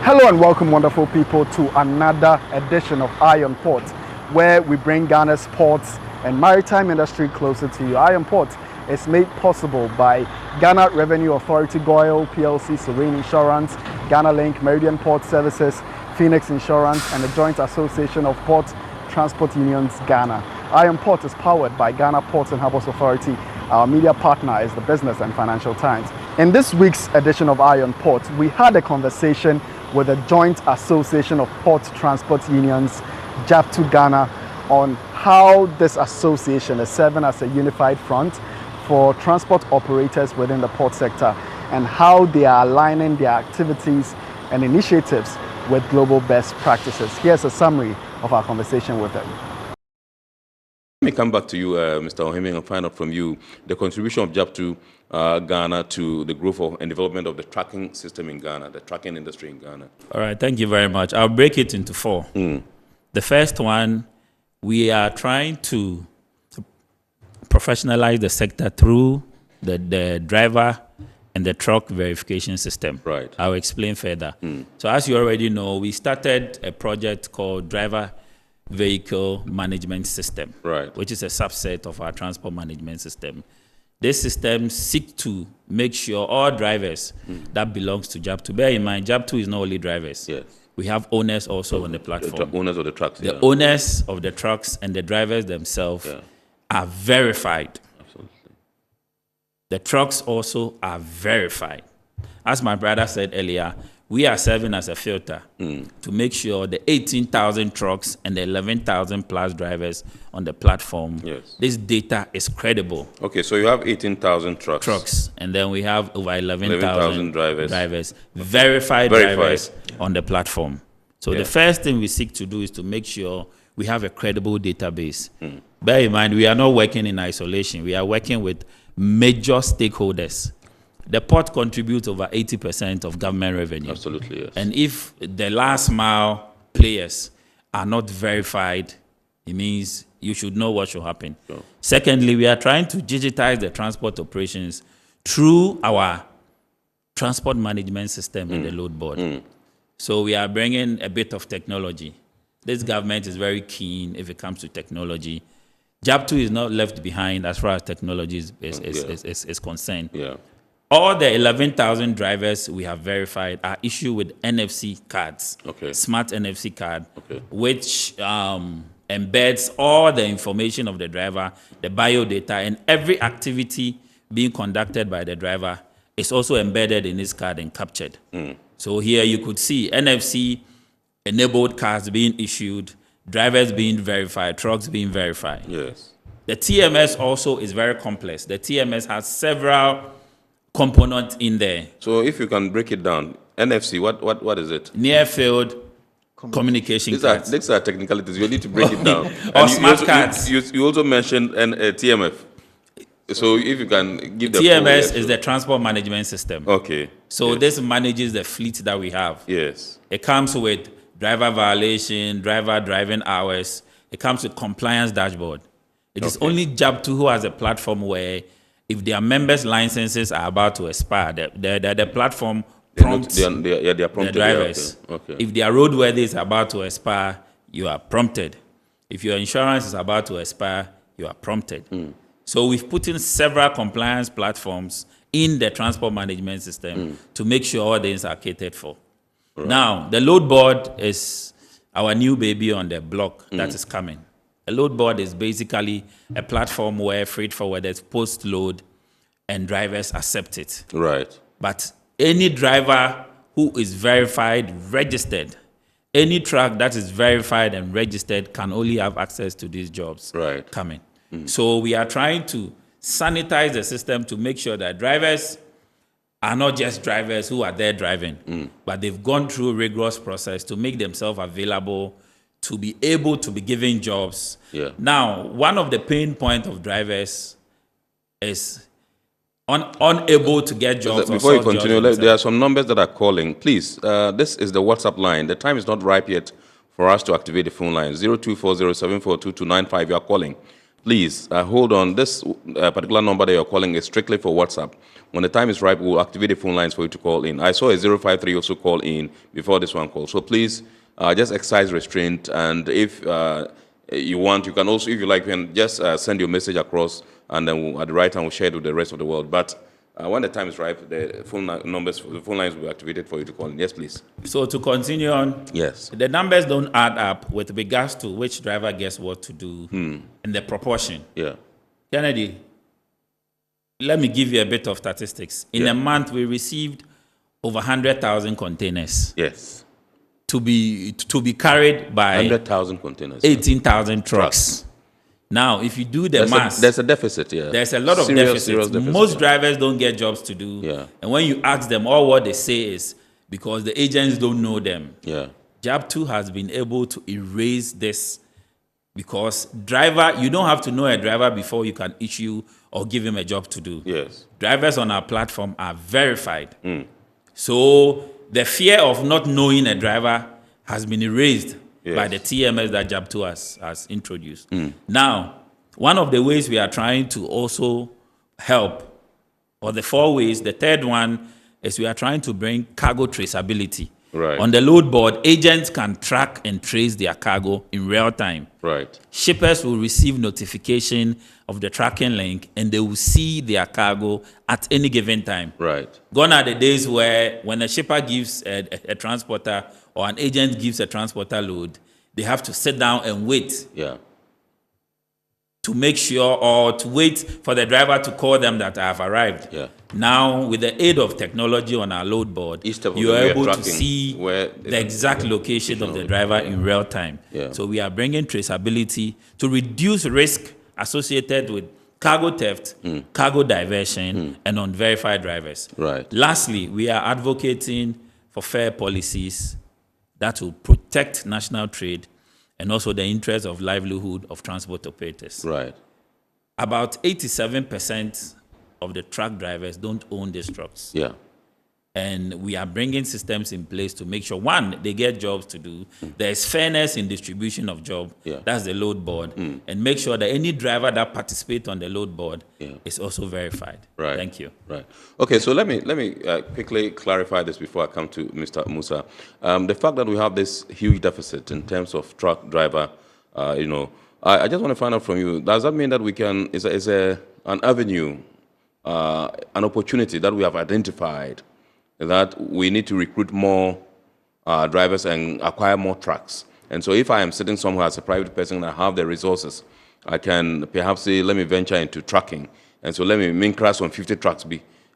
Hello and welcome, wonderful people, to another edition of Eye on Port, where we bring Ghana's ports and maritime industry closer to you. Eye on Port is made possible by Ghana Revenue Authority, GOIL, PLC, Serene Insurance, Ghana Link, Meridian Port Services, Phoenix Insurance, and the Joint Association of Port Transport Unions, Ghana. Eye on Port is powered by Ghana Ports and Harbours Authority. Our media partner is the Business and Financial Times. In this week's edition of Eye on Port, we had a conversation with the Joint Association of Port Transport Unions, JAPTU Ghana, on how this association is serving as a unified front for transport operators within the port sector and how they are aligning their activities and initiatives with global best practices. Here's a summary of our conversation with them. Let me come back to you, Mr. Ohiming, and find out from you the contribution of JAPTU Ghana to the growth and development of the tracking system in Ghana, the tracking industry in Ghana. All right, thank you very much. I'll break it into four. The first one, we are trying to professionalize the sector through the driver and the truck verification system. Right. I'll explain further. So as you already know, we started a project called Driver Vehicle Management System, right, which is a subset of our transport management system. This system seeks to make sure all drivers that belongs to JAPTU, bear in mind, JAPTU is not only drivers. Yes. We have owners also on the platform. The owners of the trucks. The owners of the trucks and the drivers themselves are verified. Absolutely. The trucks also are verified. As my brother said earlier, we are serving as a filter to make sure the 18,000 trucks and the 11,000 plus drivers on the platform, this data is credible. Okay, so you have 18,000 trucks. And then we have over 11,000 drivers. Verified drivers on the platform. So the first thing we seek to do is to make sure we have a credible database. Bear in mind, we are not working in isolation. We are working with major stakeholders. The port contributes over 80% of government revenue. Absolutely, yes. And if the last mile players are not verified, it means you should know what should happen. Sure. Secondly, we are trying to digitize the transport operations through our transport management system and the load board. So we are bringing a bit of technology. This government is very keen if it comes to technology. JAPTU is not left behind as far as technology is concerned. Yeah. All the 11,000 drivers we have verified are issued with NFC cards, smart NFC card, which embeds all the information of the driver, the biodata, and every activity being conducted by the driver is also embedded in this card and captured. So here you could see NFC-enabled cards being issued, drivers being verified, trucks being verified. Yes. The TMS also is very complex. The TMS has several component in there. So if you can break it down, NFC, what is it? Near field communication cards. These are technicalities. You need to break it down. Or smart cards. You also mentioned TMF. So if you can give the TMS is the transport management system. Okay. So this manages the fleet that we have. Yes. It comes with driver violation, driver driving hours. It comes with compliance dashboard. It is only JAPTU who has a platform where if their members' licenses are about to expire, the platform prompts the drivers. If their roadworthy is about to expire, you are prompted. If your insurance is about to expire, you are prompted. So we've put in several compliance platforms in the transport management system to make sure all things are catered for. Right. Now, the load board is our new baby on the block that is coming. A load board is basically a platform where freight forwarders post load and drivers accept it. Right. But any driver who is verified, registered, any truck that is verified and registered can only have access to these jobs coming. So we are trying to sanitize the system to make sure that drivers are not just drivers who are there driving, but they've gone through a rigorous process to make themselves available to be able to be given jobs. Now, one of the pain points of drivers is unable to get jobs. Before you continue, there are some numbers that are calling. Please, this is the WhatsApp line. The time is not ripe yet for us to activate the phone line. 0240742295. You are calling. please hold on. This particular number that you're calling is strictly for WhatsApp. When the time is right, we'll activate the phone lines for you to call in. I saw a 053 also call in before this one call. So please just exercise restraint. And if you want, you can also, if you like, you can just send your message across, and then at the right time we'll share it with the rest of the world. But when the time is right, the phone lines will be activated for you to call in. Yes, please. So to continue on, yes, the numbers don't add up with regards to which driver gets what to do and the proportion. Yeah. Kennedy, let me give you a bit of statistics. In a month, we received over 100,000 containers. Yes. To be carried by 100,000 containers. 18,000 trucks. Now, if you do the math, there's a deficit. Yeah. There's a lot of deficits. Most drivers don't get jobs to do. Yeah. And when you ask them, all what they say is because the agents don't know them. Yeah. JAPTU has been able to erase this because driver, you don't have to know a driver before you can issue or give him a job to do. Yes. Drivers on our platform are verified. So the fear of not knowing a driver has been erased by the TMS that JAPTU has introduced. Now, one of the ways we are trying to also help, or the 4 ways, the third one is we are trying to bring cargo traceability. Right. On the load board, agents can track and trace their cargo in real time. Right. Shippers will receive notification of the tracking link, and they will see their cargo at any given time. Right. Gone are the days where when a shipper gives a transporter or an agent gives a transporter load, they have to sit down and wait. Yeah. To make sure, or to wait for the driver to call them that I have arrived. Yeah. Now, with the aid of technology on our load board, you are able to see the exact location of the driver in real time. Yeah. So we are bringing traceability to reduce risk associated with cargo theft, cargo diversion, and unverified drivers. Right. Lastly, we are advocating for fair policies that will protect national trade and also the interest of livelihood of transport operators. Right. About 87% of the truck drivers don't own these trucks. Yeah. And we are bringing systems in place to make sure, one, they get jobs to do. There's fairness in distribution of job. Yeah. That's the load board. And make sure that any driver that participates on the load board is also verified. Right. Thank you. Right. Okay, so let me quickly clarify this before I come to Mr. Musa. The fact that we have this huge deficit in terms of truck driver, I just want to find out from you, does that mean that we can, is an avenue, an opportunity that we have identified that we need to recruit more drivers and acquire more trucks? And so if I am sitting somewhere as a private person and I have the resources, I can perhaps say, let me venture into trucking. And so let me minkra some 50 trucks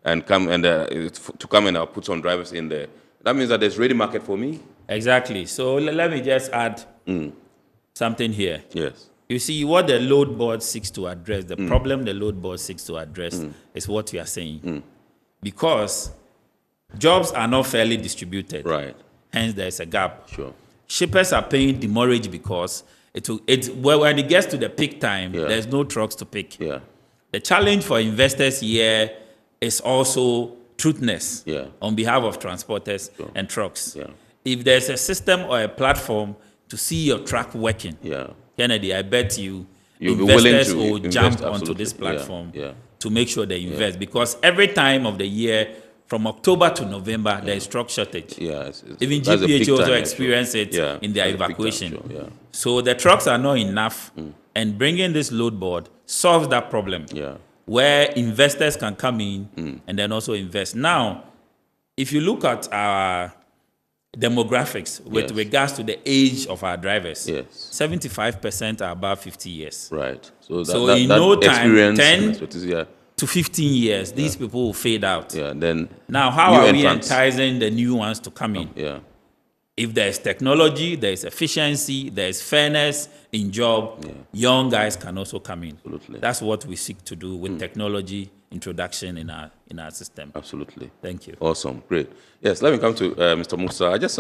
and come and I'll put some drivers in there. That means that there's ready market for me? Exactly. So let me just add something here. Yes. You see, what the load board seeks to address, the problem the load board seeks to address is what you are saying. Because jobs are not fairly distributed. Right. Hence, there is a gap. Sure. Shippers are paying demurrage because when it gets to the peak time, there's no trucks to pick. Yeah. The challenge for investors here is also truthness on behalf of transporters and trucks. Yeah. If there's a system or a platform to see your truck working, Kennedy, I bet you'll investors be willing to will jump onto this platform to make sure they invest. Because every time of the year, from October to November, there is truck shortage. Even GPHA also experience it in their evacuation. So the trucks are not enough, and bringing this load board solves that problem, where investors can come in and then also invest. Now, if you look at our demographics with regards to the age of our drivers, 75% are above 50 years. Right. So in no time, 10 to 15 years, these people will fade out. Then now, how are we enticing the new ones to come in? If there is technology, there is efficiency, there is fairness in job, young guys can also come in. Absolutely. That's what we seek to do with technology introduction in our system. Absolutely. Thank you. Awesome. Great. Yes, let me come to Mr. Musa. I just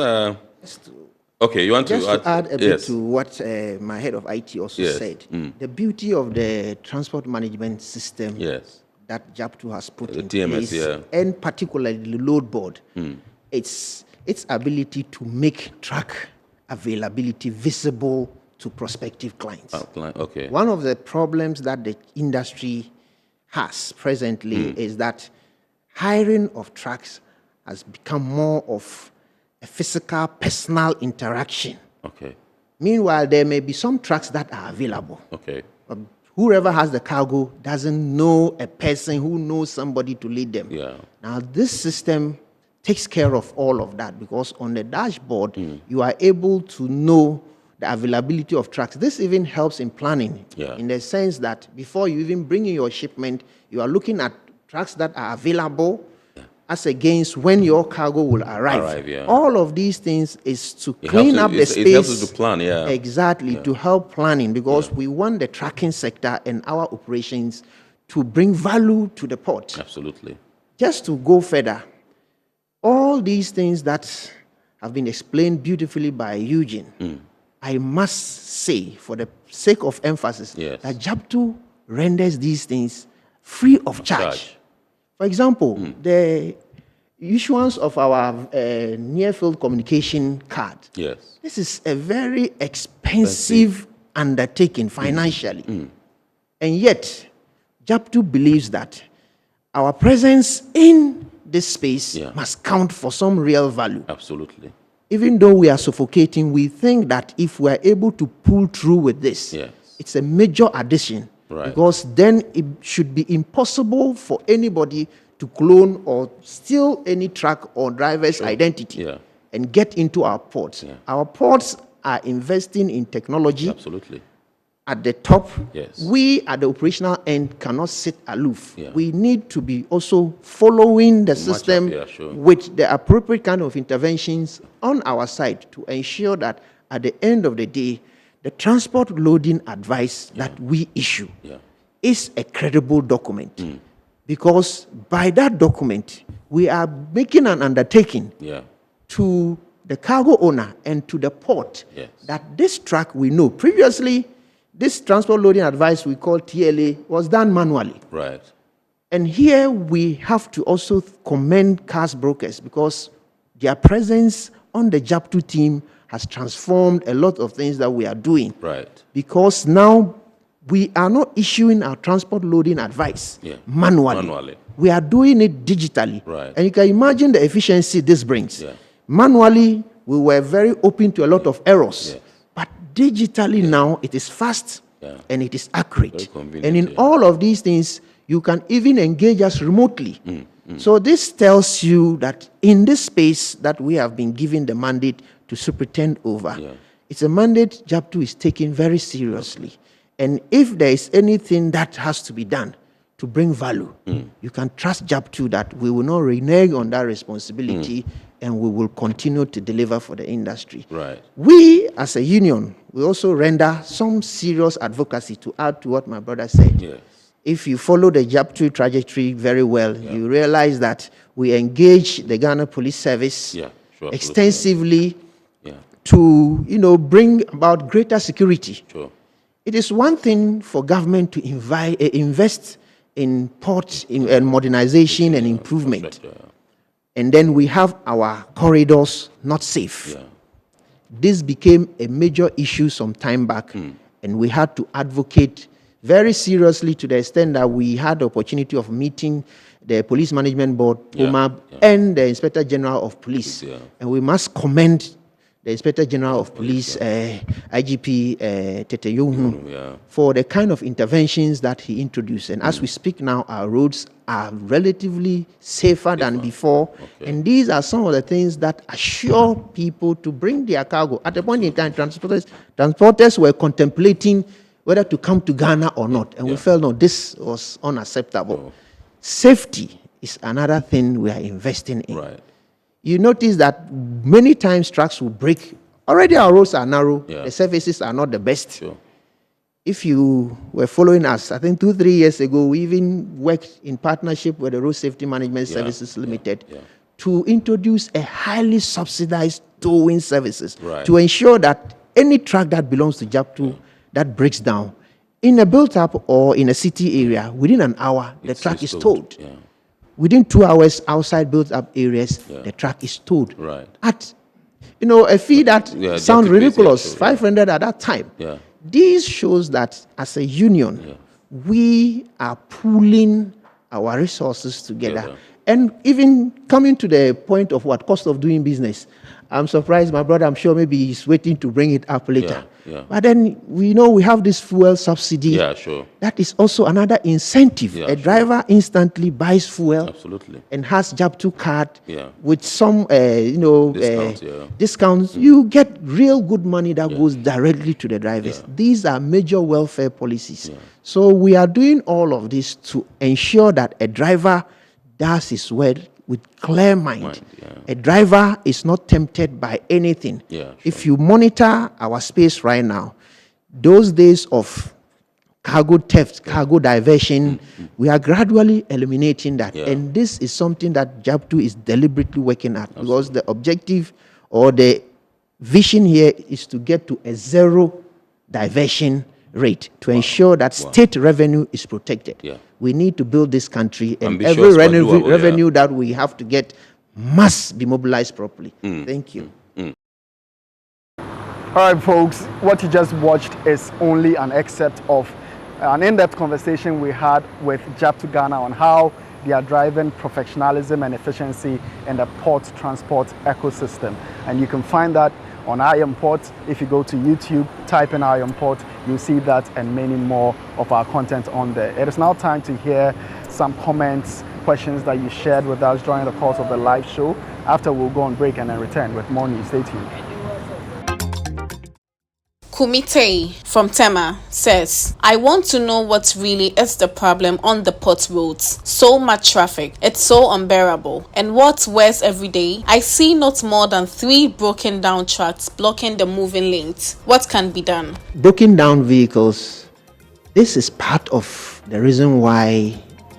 okay, you want just to add a bit to what my head of IT also said. The beauty of the transport management system that JAPTU has put in TMS, place, and particularly the load board, its ability to make track availability visible to prospective clients. Okay. One of the problems that the industry has presently is that hiring of trucks has become more of a physical, personal interaction. Okay. Meanwhile, there may be some trucks that are available. Okay. But whoever has the cargo doesn't know a person who knows somebody to lead them. Yeah. Now, this system takes care of all of that because on the dashboard, you are able to know the availability of trucks. This even helps in planning, in the sense that before you even bring in your shipment, you are looking at trucks that are available as against when your cargo will arrive. All of these things is to clean up the space. It helps you to plan, Exactly, to help planning, because we want the trucking sector and our operations to bring value to the port. Absolutely. Just to go further, all these things that have been explained beautifully by Eugene, I must say, for the sake of emphasis, that JAPTU renders these things free of charge. For example, the issuance of our near-field communication card. Yes. This is a very expensive undertaking financially. And yet, JAPTU believes that our presence in this space must count for some real value. Absolutely. Even though we are suffocating, we think that if we are able to pull through with this, it's a major addition. Because then it should be impossible for anybody to clone or steal any truck or driver's identity and get into our ports. Our ports are investing in technology. Absolutely. At the top, we at the operational end cannot sit aloof. We need to be also following the system with the appropriate kind of interventions on our side to ensure that at the end of the day, the transport loading advice that we issue is a credible document. Because by that document, we are making an undertaking to the cargo owner and to the port that this truck we know. Previously, this transport loading advice we call TLA was done manually. Right. And here we have to also commend cars brokers because their presence on the JAPTU team has transformed a lot of things that we are doing. Right. Because now we are not issuing our transport loading advice manually. We are doing it digitally. Right. And you can imagine the efficiency this brings. Manually, we were very open to a lot of errors. But digitally now, it is fast and it is accurate. And in all of these things, you can even engage us remotely. So this tells you that in this space that we have been given the mandate to superintend over, it's a mandate JAPTU is taking very seriously. And if there is anything that has to be done to bring value, you can trust JAPTU that we will not renege on that responsibility and we will continue to deliver for the industry. Right. We, as a union, we also render some serious advocacy to add to what my brother said. If you follow the JAPTU trajectory very well, you realize that we engage the Ghana Police Service extensively to, bring about greater security. It is one thing for government to invest in ports and modernization and improvement. And then we have our corridors not safe. This became a major issue some time back, and we had to advocate very seriously to the extent that we had the opportunity of meeting the Police Management Board, POMAB, and the Inspector General of Police. And we must commend the Inspector General of Police, IGP Tanye-Kulono, for the kind of interventions that he introduced. And as we speak now, our roads are relatively safer than before. And these are some of the things that assure people to bring their cargo. At a point in time, transporters were contemplating whether to come to Ghana or not. And we felt, no, this was unacceptable. Safety is another thing we are investing in. You notice that many times trucks will break. Already our roads are narrow. The surfaces are not the best. If you were following us, I think 2-3 years ago, we even worked in partnership with the Road Safety Management Services Limited to introduce a highly subsidized towing services to ensure that any truck that belongs to JAPTU that breaks down in a built-up or in a city area, within an hour, the truck is towed. Within 2 hours outside built-up areas, the truck is towed at a fee that sounds JAPTU fees, ridiculous, sure, 500 at that time. Yeah. This shows that as a union, we are pooling our resources together. And even coming to the point of what cost of doing business, I'm surprised, my brother, I'm sure maybe he's waiting to bring it up later. But then we know we have this fuel subsidy. Yeah, sure. That is also another incentive. A driver instantly buys fuel. Absolutely. And has JAPTU card Yeah. with some, discounts. You get real good money that goes directly to the drivers. These are major welfare policies. So we are doing all of this to ensure that a driver does his work with clear mind. A driver is not tempted by anything. If you monitor our space right now, those days of cargo theft, cargo diversion, we are gradually eliminating that. And this is something that JAPTU is deliberately working at, because the objective or the vision here is to get to a zero diversion rate to ensure that state revenue is protected. We need to build this country, and every revenue that we have to get must be mobilized properly. Thank you. All right, folks, what you just watched is only an excerpt of an in-depth conversation we had with JAPTU Ghana on how they are driving professionalism and efficiency in the port transport ecosystem. And you can find that on IIMPort. If you go to YouTube, type in IIMPort, you'll see that and many more of our content on there. It is now time to hear some comments, questions that you shared with us during the course of the live show. After, we'll go on break and then return with more news. Stay tuned. Kumite from Tema says, I want to know what really is the problem on the port roads. So much traffic. It's so unbearable. And what's worse every day, I see not more than 3 broken down trucks blocking the moving lanes. What can be done? Broken down vehicles, this is part of the reason why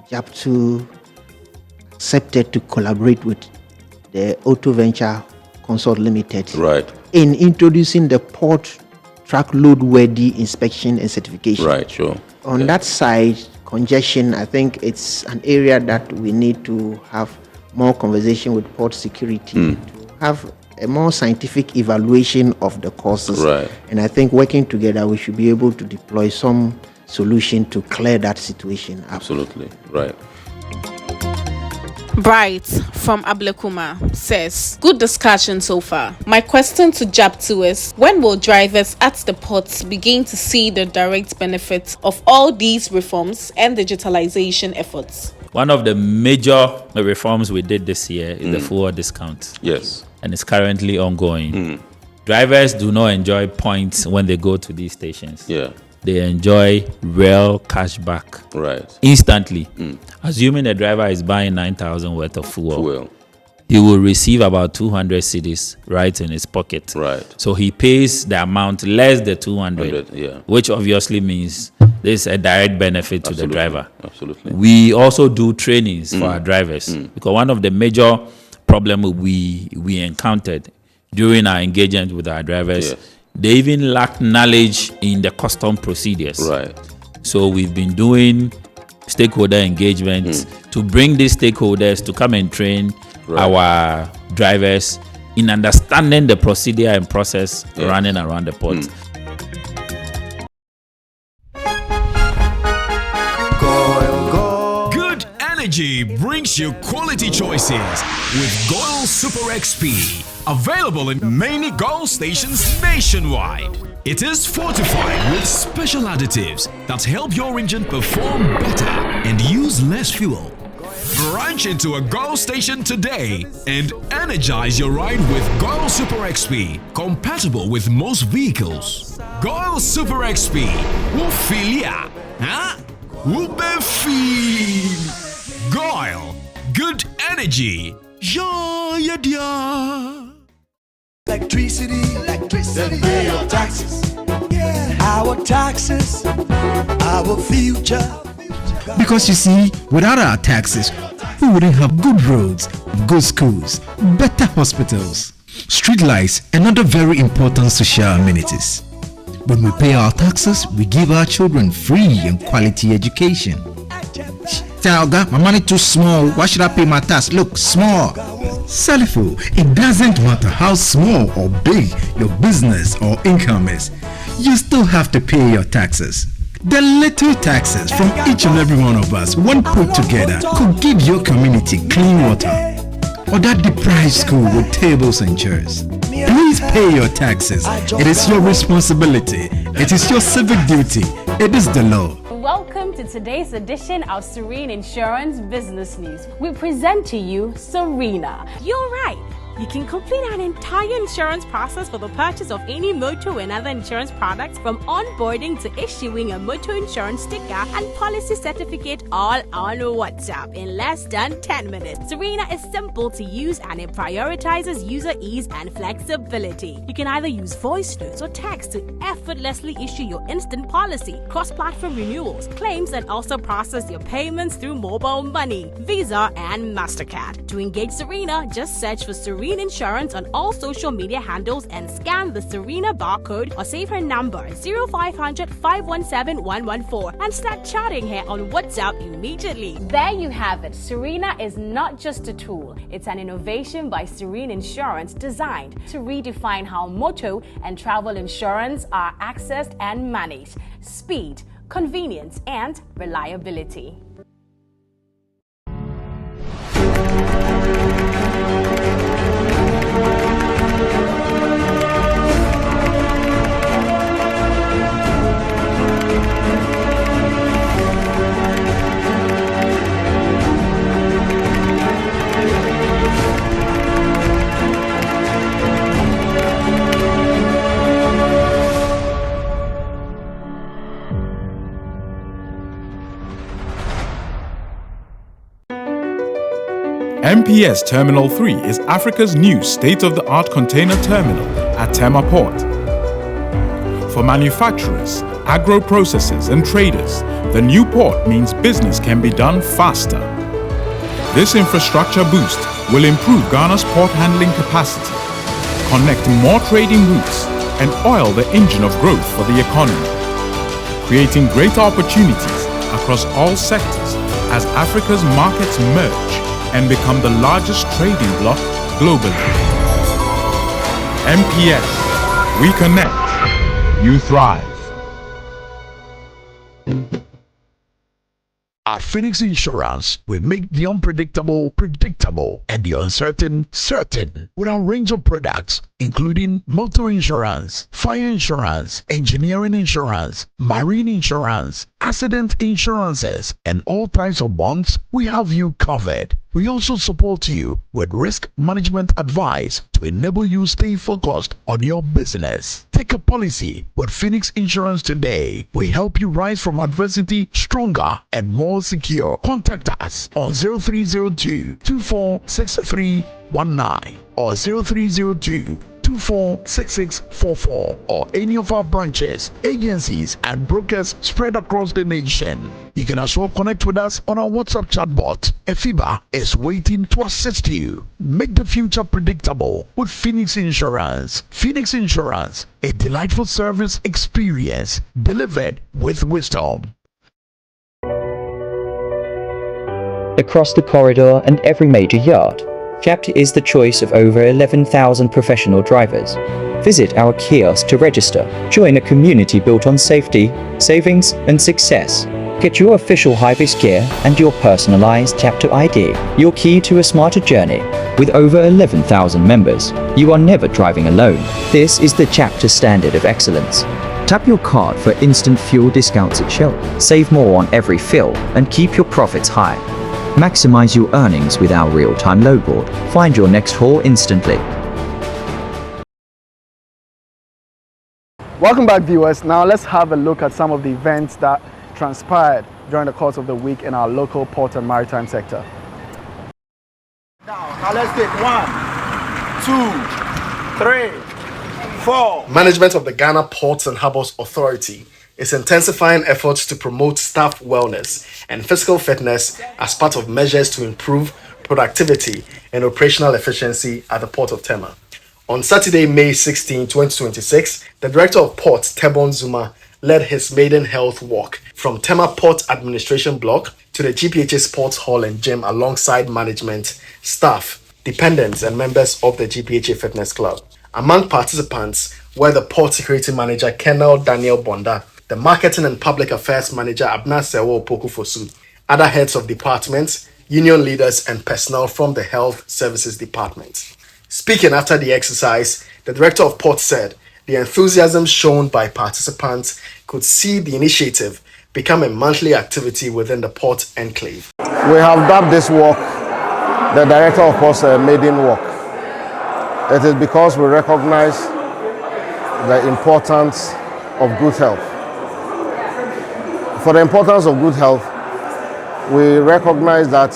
JAPTU accepted to collaborate with the Auto Venture Consult Limited in introducing the port truck load worthy inspection and certification. On that side, congestion, I think it's an area that we need to have more conversation with port security, to have a more scientific evaluation of the causes. And I think working together, we should be able to deploy some solution to clear that situation up. Absolutely. Bright from Ablekuma says, good discussion so far. My question to JAPTU is, when will drivers at the ports begin to see the direct benefits of all these reforms and digitalization efforts? One of the major reforms we did this year is the fuel discount. And it's currently ongoing. Drivers do not enjoy points when they go to these stations. They enjoy real cash back instantly. Assuming the driver is buying 9,000 worth of fuel, he will receive about 200 cedis right in his pocket. So he pays the amount less the 200, which obviously means there's a direct benefit to the driver. We also do trainings for our drivers, because one of the major problems we encountered during our engagement with our drivers, they even lack knowledge in the custom procedures. So we've been doing stakeholder engagements to bring these stakeholders to come and train our drivers in understanding the procedure and process running around the port. Good energy brings you quality choices with Goil Super XP. Available in many Goil stations nationwide. It is fortified with special additives that help your engine perform better and use less fuel. Branch into a Goil station today and energize your ride with Goil Super XP, compatible with most vehicles. Goil Super XP will feel ya, will be feel. Goil, good energy. Yeah, yeah. Electricity, then pay your taxes. Our taxes, our future. Because you see, without our taxes, we wouldn't have good roads, good schools, better hospitals, streetlights, and other very important social amenities. When we pay our taxes, we give our children free and quality education. Tell God, my money too small. Why should I pay my tax? Look, small. Selifu, it doesn't matter how small or big your business or income is. You still have to pay your taxes. The little taxes from each and every one of us, when put together, could give your community clean water or that deprived school with tables and chairs. Please pay your taxes. It is your responsibility. It is your civic duty. It is the law. Welcome to today's edition of Serene Insurance Business News. We present to you Serena. You're right. You can complete an entire insurance process for the purchase of any motor and other insurance products, from onboarding to issuing a motor insurance sticker and policy certificate, all on WhatsApp in less than 10 minutes. Serena is simple to use and it prioritizes user ease and flexibility. You can either use voice notes or text to effortlessly issue your instant policy, cross-platform renewals, claims, and also process your payments through mobile money, Visa, and MasterCard. To engage Serena, just search for Serena Insurance on all social media handles and scan the Serena barcode or save her number 0500 517 114 and start chatting her on WhatsApp immediately. There you have it. Serena is not just a tool, it's an innovation by Serene Insurance designed to redefine how motor and travel insurance are accessed and managed. Speed, convenience, and reliability. MPS Terminal 3 is Africa's new state-of-the-art container terminal at Tema Port. For manufacturers, agro-processors and traders, the new port means business can be done faster. This infrastructure boost will improve Ghana's port handling capacity, connect more trading routes, and oil the engine of growth for the economy, creating greater opportunities across all sectors as Africa's markets merge and become the largest trading bloc globally. MPS, we connect, you thrive. At Phoenix Insurance, we make the unpredictable predictable and the uncertain certain with our range of products, including motor insurance, fire insurance, engineering insurance, marine insurance, accident insurances, and all types of bonds. We have you covered. We also support you with risk management advice to enable you stay focused on your business. Take a policy with Phoenix Insurance today. We help you rise from adversity stronger and more secure. Contact us on 0302 246319 or 0302 246644 or any of our branches, agencies, and brokers spread across the nation. You can as well connect with us on our WhatsApp chatbot. Efiba is waiting to assist you. Make the future predictable with Phoenix Insurance. Phoenix Insurance, a delightful service experience delivered with wisdom. Across the corridor and every major yard, JAPTU is the choice of over 11,000 professional drivers. Visit our kiosk to register. Join a community built on safety, savings, and success. Get your official high-vis gear and your personalized JAPTU ID, your key to a smarter journey. With over 11,000 members, you are never driving alone. This is the JAPTU standard of excellence. Tap your card for instant fuel discounts at Shell. Save more on every fill and keep your profits high. Maximize your earnings with our real-time load board. Find your next haul instantly. Welcome back, viewers. Now let's have a look at some of the events that transpired during the course of the week in our local port and maritime sector. Now let's take 1, 2, 3, 4. Management of the Ghana Ports and Harbours Authority is intensifying efforts to promote staff wellness and physical fitness as part of measures to improve productivity and operational efficiency at the Port of Tema. On Saturday, May 16, 2026, the Director of Ports, Tebon Zuma, led his maiden health walk from Tema Port Administration Block to the GPHA Sports Hall and Gym alongside management, staff, dependents and members of the GPHA Fitness Club. Among participants were the Port Security Manager Colonel Daniel Bonda, the Marketing and Public Affairs Manager Abna Sewo Opoku-Fosu, other heads of departments, union leaders and personnel from the Health Services Department. Speaking after the exercise, the Director of Port said the enthusiasm shown by participants could see the initiative become a monthly activity within the Port Enclave. We have dubbed this walk the Director of Port's Maiden Walk. It is because we recognize the importance of good health. For the importance of good health, we recognize that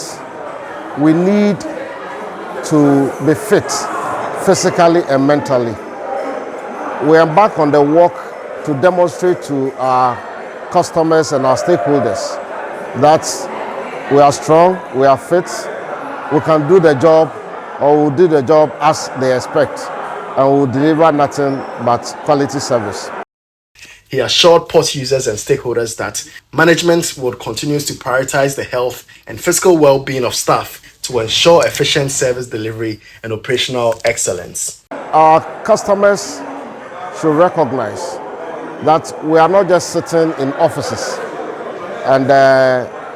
we need to be fit physically and mentally. We embark on the walk to demonstrate to our customers and our stakeholders that we are strong, we are fit, we can do the job, or we'll do the job as they expect, and we'll deliver nothing but quality service. He assured Port users and stakeholders that management would continue to prioritize the health and physical well-being of staff to ensure efficient service delivery and operational excellence. Our customers should recognize that we are not just sitting in offices and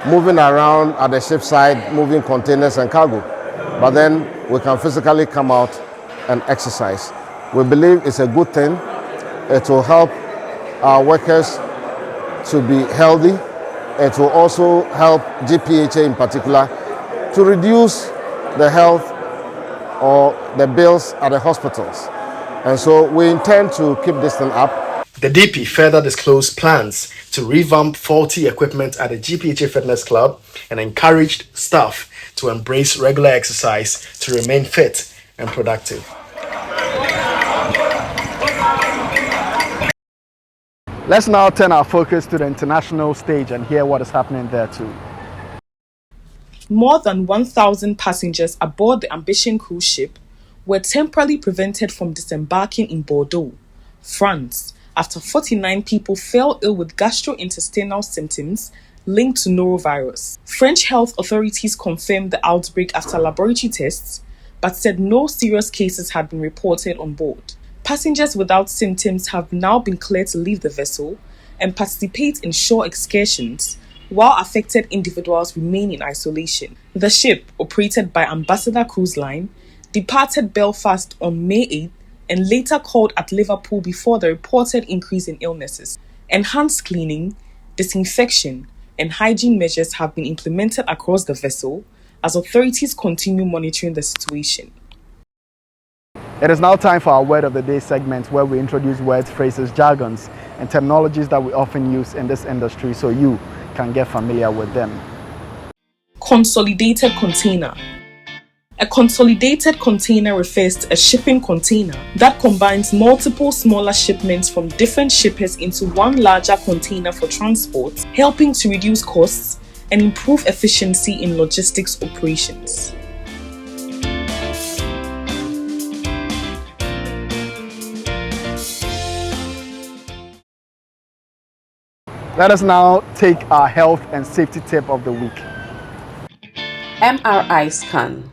moving around at the ship side, moving containers and cargo, but then we can physically come out and exercise. We believe it's a good thing. It will help our workers to be healthy. It will also help GPHA in particular to reduce the health or the bills at the hospitals. And so we intend to keep this thing up. The DP further disclosed plans to revamp faulty equipment at the GPHA Fitness Club and encouraged staff to embrace regular exercise to remain fit and productive. Let's now turn our focus to the international stage and hear what is happening there too. More than 1,000 passengers aboard the Ambition cruise ship were temporarily prevented from disembarking in Bordeaux, France, after 49 people fell ill with gastrointestinal symptoms linked to norovirus. French health authorities confirmed the outbreak after laboratory tests, but said no serious cases had been reported on board. Passengers without symptoms have now been cleared to leave the vessel and participate in shore excursions, while affected individuals remain in isolation. The ship, operated by Ambassador Cruise Line, departed Belfast on May 8th and later called at Liverpool before the reported increase in illnesses. Enhanced cleaning, disinfection, and hygiene measures have been implemented across the vessel as authorities continue monitoring the situation. It is now time for our Word of the Day segment, where we introduce words, phrases, jargons, and terminologies that we often use in this industry so you can get familiar with them. Consolidated container. A consolidated container refers to a shipping container that combines multiple smaller shipments from different shippers into one larger container for transport, helping to reduce costs and improve efficiency in logistics operations. Let us now take our health and safety tip of the week. MRI scan.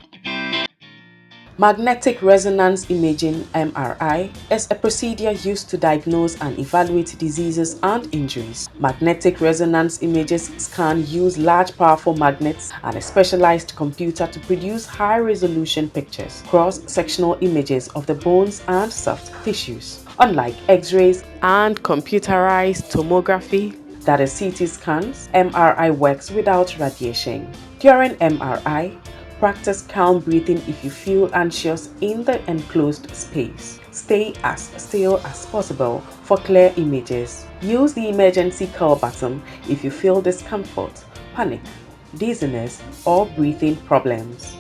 Magnetic resonance imaging (MRI) is a procedure used to diagnose and evaluate diseases and injuries. Magnetic resonance images scan use large powerful magnets and a specialized computer to produce high-resolution pictures, cross-sectional images of the bones and soft tissues. Unlike X-rays and computerized tomography, that is CT scans, MRI works without radiation. During MRI, practice calm breathing if you feel anxious in the enclosed space. Stay as still as possible for clear images. Use the emergency call button if you feel discomfort, panic, dizziness, or breathing problems.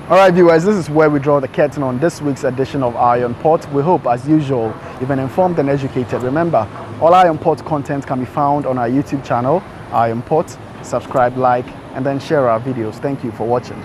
Alright viewers, this is where we draw the curtain on this week's edition of Eye on Port. We hope, as usual, you've been informed and educated. Remember, all Eye on Port content can be found on our YouTube channel, Eye on Port. Subscribe, like, and then share our videos. Thank you for watching.